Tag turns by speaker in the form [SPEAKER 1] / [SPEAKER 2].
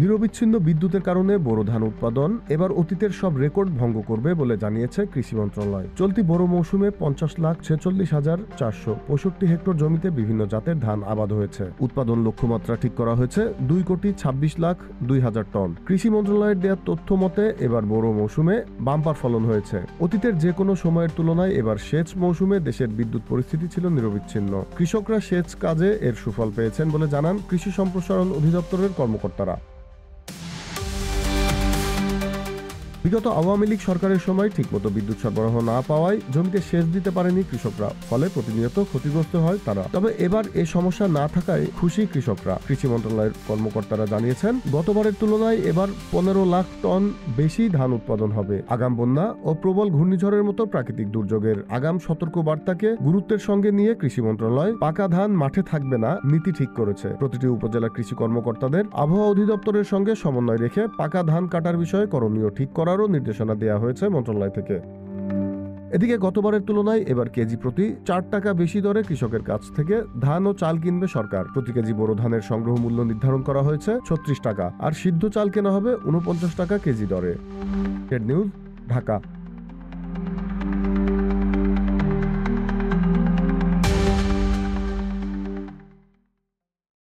[SPEAKER 1] নিরবিচ্ছিন্ন বিদ্যুতের কারণে বোরো ধান উৎপাদন এবার অতীতের সব রেকর্ড ভঙ্গ করবে বলে জানিয়েছে কৃষি মন্ত্রণালয়। চলতি বোরো মৌসুমে 50,46,465 হেক্টর জমিতে বিভিন্ন জাতের ধান আবাদ হয়েছে। উৎপাদন লক্ষ্যমাত্রা ঠিক করা হয়েছে 2,26,02,000 টন। কৃষি মন্ত্রণালয়ের দেওয়া তথ্য মতে এবার বোরো মৌসুমে বাম্পার ফলন হয়েছে। অতীতের যে কোনো সময়ের তুলনায় এবার সেচ মৌসুমে দেশের বিদ্যুৎ পরিস্থিতি ছিল নিরবিচ্ছিন্ন। কৃষকরা সেচ কাজে এর সুফল পেয়েছেন বলে জানান কৃষি সম্প্রসারণ অধিদপ্তরের কর্মকর্তারা। বিগত আওয়ামী লীগ সরকারের সময় ঠিকমতো বিদ্যুৎ সরবরাহ না পাওয়ায় জমিতে সেচ দিতে পারেনি কৃষকরা, ফলে প্রতিনিয়ত ক্ষতিগ্রস্ত হয় তারা। তবে এবার এ সমস্যা না থাকায় খুশি কৃষকরা। কৃষি মন্ত্রণালয়ের কর্মকর্তারা জানিয়েছেন, গতবারের তুলনায় এবার 15 লাখ টন বেশি ধান উৎপাদন হবে। আগাম বন্যা ও প্রবল ঘূর্ণিঝড়ের মতো প্রাকৃতিক দুর্যোগের আগাম সতর্ক বার্তাকে গুরুত্বের সঙ্গে নিয়ে কৃষি মন্ত্রণালয় পাকা ধান মাঠে থাকবে না নীতি ঠিক করেছে। প্রতিটি উপজেলা কৃষি কর্মকর্তাদের আবহাওয়া অধিদপ্তরের সঙ্গে সমন্বয় রেখে পাকা ধান কাটার বিষয়ে করণীয় ঠিক করারও নির্দেশনা দেওয়া হয়েছে মন্ত্রণালয় থেকে। এদিকে গতবারের তুলনায় এবার কেজি প্রতি 4 টাকা বেশি দরে কৃষকের কাছ থেকে ধান ও চাল কিনবে সরকার। প্রতি কেজি বোরো ধানের সংগ্রহ মূল্য নির্ধারণ করা হয়েছে 36 টাকা, আর সিদ্ধ চাল কেনা হবে 49 টাকা কেজি দরে। Head news, Dhaka.